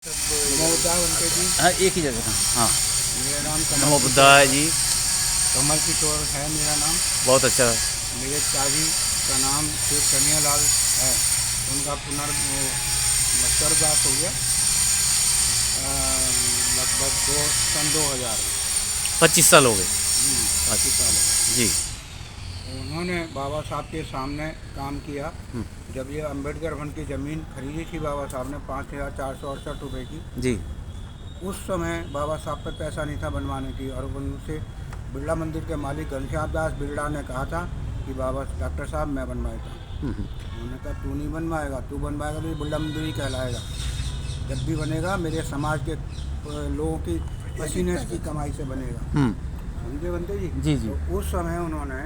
हाँ, एक ही जगह था। हाँ, मेरा नाम नमो बुद्धाय जी। कमल किशोर है मेरा नाम। बहुत अच्छा। मेरे पिताजी का नाम शेख कन्हैयालाल है। उनका स्वर्गवास हो गया लगभग सन 2000 25 साल हो गए। 25 साल हो गए। जी। उन्होंने बाबा साहब के सामने काम किया। जब ये अम्बेडकर भवन की ज़मीन खरीदी थी बाबा साहब ने 5,468 रुपये की, जी। उस समय बाबा साहब पर पैसा नहीं था बनवाने की, और उनसे बिरला मंदिर के मालिक घनश्याम दास बिरला ने कहा था कि बाबा डॉक्टर साहब मैं बनवाता हूँ। उन्होंने कहा तू नहीं बनवाएगा, तू बनवाएगा तो ये बिरला मंदिर ही कहलाएगा। जब भी बनेगा मेरे समाज के लोगों की पसीने की कमाई से बनेगा। समझे बनते जी? जी जी। तो उस समय उन्होंने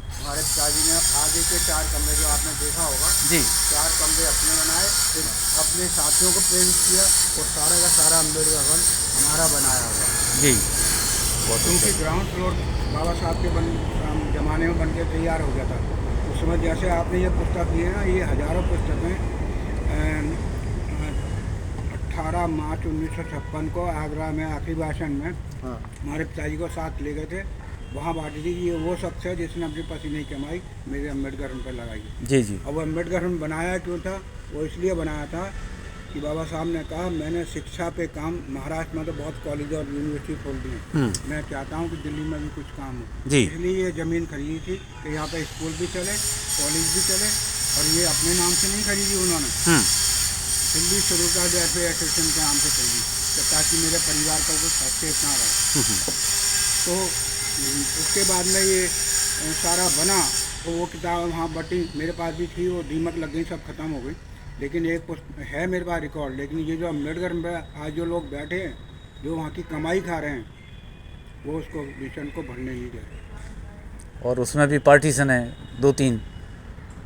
हमारे पिताजी ने आगे के 4 कमरे जो आपने देखा होगा, जी। 4 कमरे अपने बनाए, फिर अपने साथियों को प्रेरित किया और सारा का सारा अम्बेडकर भवन हमारा बनाया हुआ। जी। क्योंकि ग्राउंड फ्लोर बाबा साहब के ज़माने में बन के तैयार हो गया था। उस समय जैसे आपने ये पुस्तक दी है ना, ये हज़ारों पुस्तकें 18 मार्च 1956 को आगरा में आखिरी भाषण में हमारे पिताजी को साथ ले गए थे, वहाँ बांटी थी। ये वो शख्स है जिसने अपनी पसीने की कमाई मेरे अम्बेडकर पर लगाई। जी जी। और वो अम्बेडकर बनाया क्यों था? वो इसलिए बनाया था कि बाबा साहब ने कहा मैंने शिक्षा पे काम, महाराष्ट्र में तो बहुत कॉलेज और यूनिवर्सिटी खोल दी है, मैं चाहता हूँ कि दिल्ली में भी कुछ काम हो। जी। इसलिए ये ज़मीन खरीदी थी कि यहाँ पे स्कूल भी चले, कॉलेज भी चले। और ये अपने नाम से नहीं खरीदी उन्होंने, दिल्ली शुरू का वेलफेयर एसोसिएशन के नाम से खरीदी, ताकि मेरे परिवार का कुछ सेफ ना रहे। तो उसके बाद में ये सारा बना, तो वो किताब वहाँ बटी मेरे पास भी थी, वो दीमक लग गई, सब खत्म हो गई। लेकिन एक है मेरे पास रिकॉर्ड। लेकिन ये जो अम्बेडकर में आज जो लोग बैठे हैं, जो वहाँ की कमाई खा रहे हैं, वो उसको मिशन को भरने नहीं दे रहे। और उसमें भी पार्टीशन है 2-3।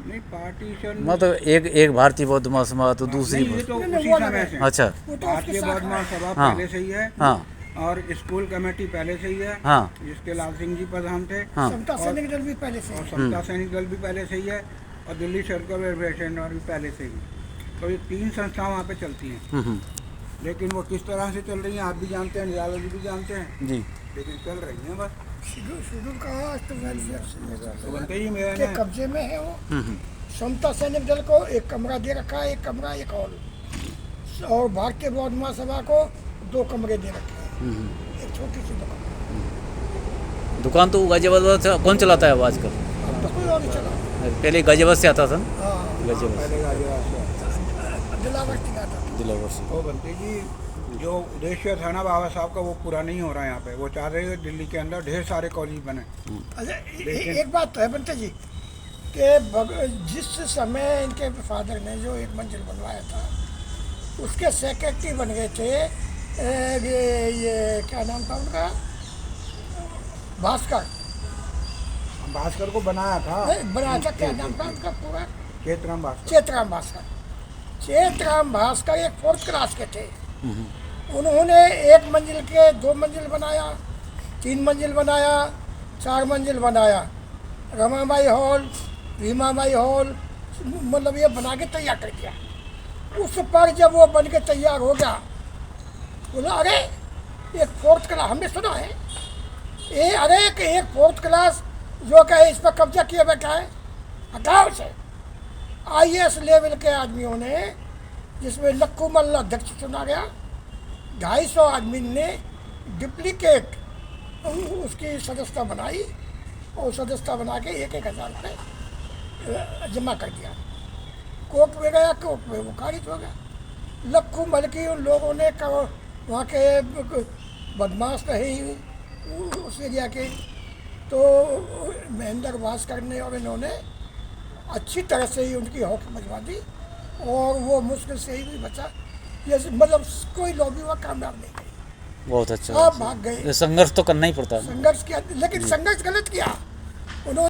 नहीं पार्टीशन मतलब एक भारतीय बौद्ध महासभा तो दूसरी। ये तो उसी समय से। अच्छा। भारतीय बौद्ध महासभा हाँ। पहले से ही है। हाँ। और स्कूल कमेटी पहले से ही है। हाँ। जिसके लाल सिंह जी प्रधान थे। हाँ। समता सैनिक दल भी पहले से, और समता सैनिक दल भी पहले से ही है। और दिल्ली सर्कल वेलफेयर भी पहले से ही। तो ये 3 संस्थाएं वहाँ पे चलती हैं। लेकिन वो किस तरह से चल रही हैं आप भी जानते हैं, निराला जी भी जानते हैं जी। लेकिन चल रही हैं बस। शेड्यूल कहा तो तो बनते ही मेरा के कब्जे में है वो। समता सैनिक दल को एक कमरा दे रखा है, एक कमरा एक हॉल, और भारतीय बौद्ध महासभा को 2 कमरे दे रखे हैं, एक छोटी सी दुकान तो गाजियाबाद से कौन चलाता है अब आजकल? अब तो कोई और नहीं चला। पहले गाजियाबाद से आता था ना? हाँ, गाजियाबाद पहले दिलावर्ती का था। दिलावर से। तो बनते जी जो उद्देश्य था ना बाबा साहब का, वो पूरा नहीं हो रहा है यहाँ पे। वो चाह रहे हैं दिल्ली के अंदर ढेर सारे कॉलेज बने। अच्छा, एक बात तो है बनते जी कि जिस समय इनके फादर ने जो 1 मंजिल बनवाया था, उसके सेक्रेटरी बन गए थे ये क्या नाम था उनका, भास्कर। भास्कर को बनाया था। बनाया था, क्या नाम था उनका पूरा? चेतराम भास्कर। चेतराम भास्कर। चेतराम भास्कर एक 4th क्लास के थे। उन्होंने 1 मंजिल के 2 मंजिल बनाया, 3 मंजिल बनाया, 4 मंजिल बनाया। रमाबाई हॉल, भीमाबाई हॉल, मतलब ये बना के तैयार कर दिया। उस पर जब वो बन के तैयार हो गया, बोला अरे एक 4th क्लास हमने सुना है, अरे एक 4th क्लास जो क्या है इस पर कब्जा किया बैठा है, हटाओ से। IAS लेवल के आदमियों ने, जिसमें लक्कू मल्ल अध्यक्ष चुना गया, 250 आदमी ने डुप्लीकेट उसकी सदस्यता बनाई, और सदस्यता बना के 1,000 रुपये जमा कर दिया। कोर्ट में गया, कोर्ट में वो खारिज हो गया। लक्कू मल की उन लोगों ने वहाँ के बदमाश रहे उस एरिया के, तो महेंद्र भास्कर ने और इन्होंने अच्छी तरह से ही उनकी हौक मचवा दी, और वो मुश्किल से ही भी बचा। जैसे मतलब कोई लॉबी हुआ कामयाब नहीं गई। बहुत अच्छा। आप भाग गए। संघर्ष तो करना ही पड़ता है। संघर्ष किया, लेकिन संघर्ष गलत किया उन्होंने।